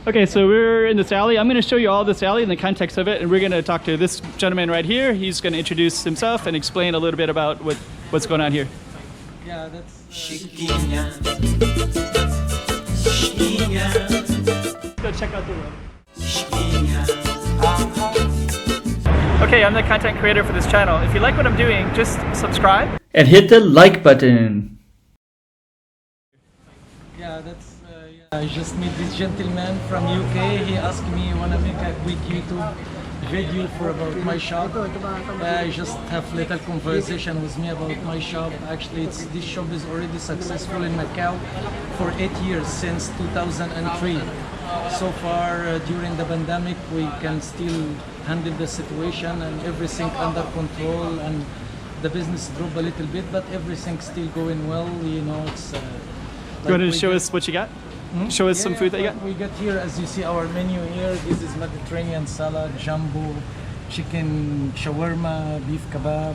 Okay, so we're in this alley. I'm going to show you all this alley and the context of it, and we're going to talk to this gentleman right here. He's going to introduce himself and explain a little bit about what's going on here. Yeah, that's Go check out the room. Okay, I'm the content creator for this channel. If you like what I'm doing, just subscribe and hit the like button. yeah, that's I just met this gentleman from UK. He asked me, wanna make a quick YouTube video for about my shop. I just have little conversation with me about my shop. Actually, this shop is already successful in Macau for 8 years, since 2003. So far, during the pandemic, we can still handle the situation and everything under control, and the business dropped a little bit, but everything's still going well. You know, it's. You want to show us what you got? Show us some food that you got? We got here, as you see, our menu here. This is Mediterranean salad, jumbo, chicken shawarma, beef kebab.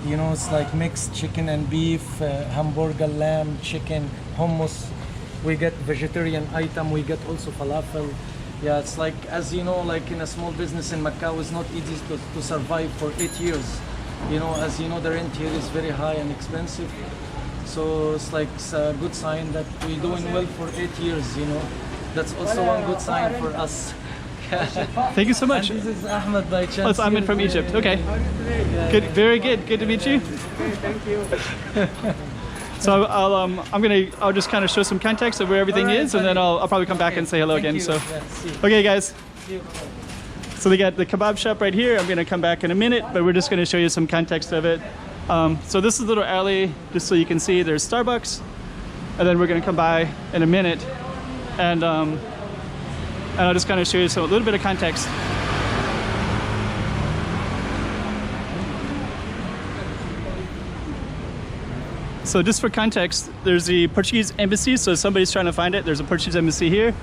You know, it's like mixed chicken and beef, hamburger, lamb, chicken, hummus. We get vegetarian item. We get also falafel. Yeah, it's like, as you know, like in a small business in Macau, it's not easy to survive for 8 years. You know, as you know, the rent here is very high and expensive. So it's like it's a good sign that we're doing well for 8 years, you know. That's also one good sign for us. Thank you so much. And this is Ahmed by chance. Oh, I'm from Egypt. Okay. Good. Very good. Good to meet you. Thank you. So I'll just kind of show some context of where everything is, and then I'll probably come back and say hello again. So, okay, guys. So they got the kebab shop right here. I'm gonna come back in a minute, but we're just gonna show you some context of it. So this is a little alley, just so you can see. There's Starbucks, and then we're gonna come by in a minute, and I'll just kind of show you a little bit of context. So just for context, there's the Portuguese embassy. So if somebody's trying to find it, there's a Portuguese embassy here.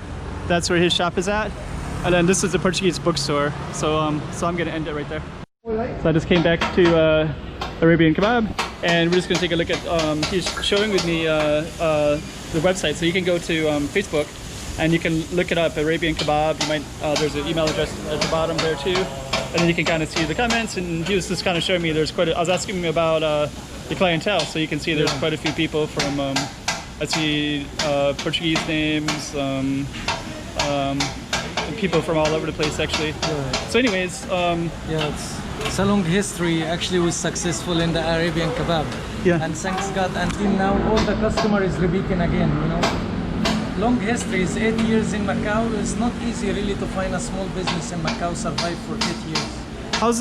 That's where his shop is at. And then this is the Portuguese bookstore. So I'm gonna end it right there. So I just came back to Arabian Kebab, and we're just gonna take a look at, he's showing with me the website. So you can go to Facebook and you can look it up, Arabian Kebab. You might, there's an email address at the bottom there too. And then you can kind of see the comments, and he was just kind of showing me there's I was asking him about the clientele, so you can see there's quite a few people from, I see Portuguese names, people from all over the place actually. So anyways, yeah, it's a long history. Actually, was successful in the Arabian Kebab. Yeah. And thanks God, until now, all the customer is repeating again, you know. Long history, is 8 years in Macau. It's not easy really to find a small business in Macau survive for 8 years. how's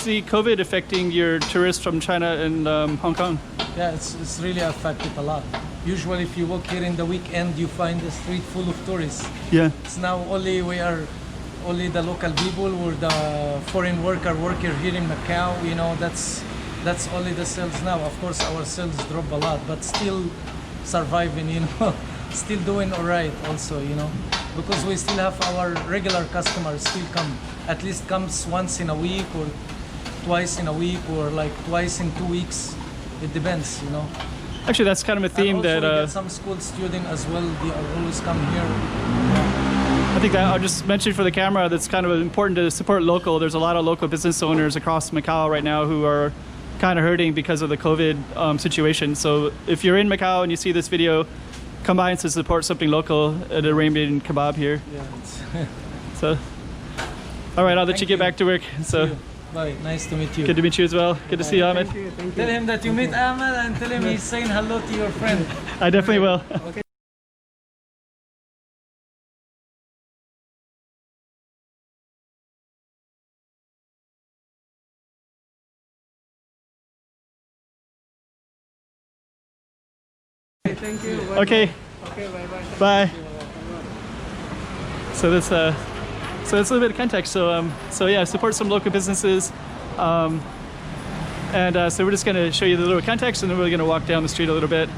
the COVID affecting your tourists from China and Hong Kong? Yeah, it's really affected a lot. Usually if you walk here in the weekend, you find the street full of tourists. Yeah. It's now only the local people or the foreign worker here in Macau. You know, that's only the sales now. Of course, our sales drop a lot, but still surviving, you know, still doing all right also, you know, because we still have our regular customers still come, at least comes once in a week or twice in a week or like twice in 2 weeks. It depends, you know. Actually, that's kind of a theme and also that we get some school student as well. They always come here. I think that I'll just mention for the camera, that's kind of important to support local. There's a lot of local business owners across Macau right now who are kind of hurting because of the COVID situation. So if you're in Macau and you see this video, come by and support something local at Arabian Kebab here. Yeah. So, all right, I'll let you get back to work. So, bye. Nice to meet you. Good to meet you as well. Good to see you, Ahmed. Thank you. Tell him that you meet Ahmed and tell him he's saying hello to your friend. I definitely will. Okay. Thank you. Okay. Okay, bye-bye. Bye. So that's so that's a little bit of context. So yeah, support some local businesses, and so we're just gonna show you the little context, and then we're gonna walk down the street a little bit,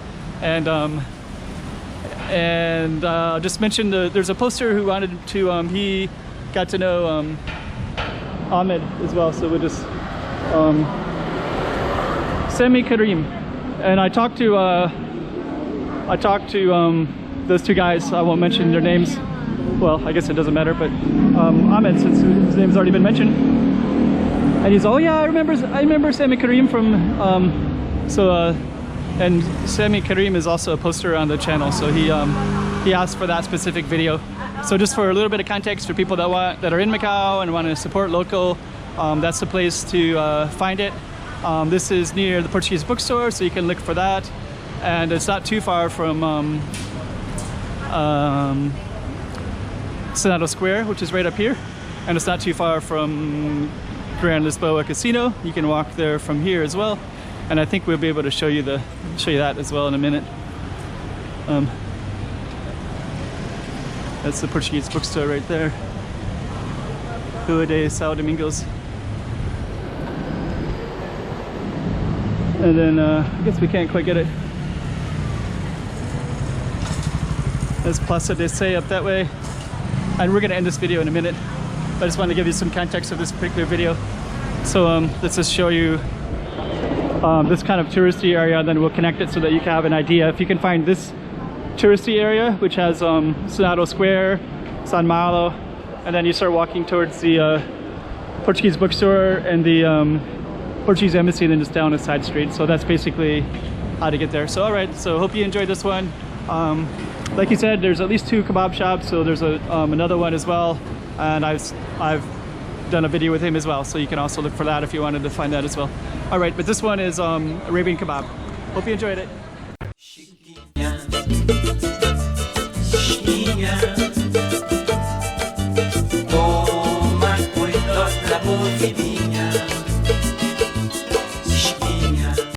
and just mention there's a poster who wanted to he got to know Ahmed as well, so we'll just Semi Karim, and I talked to those two guys. I won't mention their names. well, I guess it doesn't matter, but Ahmed, since his name's already been mentioned. And he's, oh yeah, I remember Sami Karim from, and Sami Karim is also a poster on the channel, so he asked for that specific video. So just for a little bit of context for people that are in Macau and want to support local, that's the place to find it. This is near the Portuguese bookstore, so you can look for that. And it's not too far from Senado Square, which is right up here. And it's not too far from Grand Lisboa Casino. You can walk there from here as well. And I think we'll be able to show you that as well in a minute. That's the Portuguese bookstore right there. Rua de São Domingos. And then I guess we can't quite get it. There's Plaza de Sé up that way. And we're gonna end this video in a minute. I just want to give you some context of this particular video. So let's just show you this kind of touristy area, and then we'll connect it so that you can have an idea. If you can find this touristy area, which has Senado Square, San Malo, and then you start walking towards the Portuguese bookstore and the Portuguese embassy, and then just down a side street. So that's basically how to get there. So all right, so hope you enjoyed this one. Like you said, there's at least 2 kebab shops, so there's another one as well, and I've done a video with him as well, so you can also look for that if you wanted to find that as well. All right, but this one is Arabian Kebab. Hope you enjoyed it.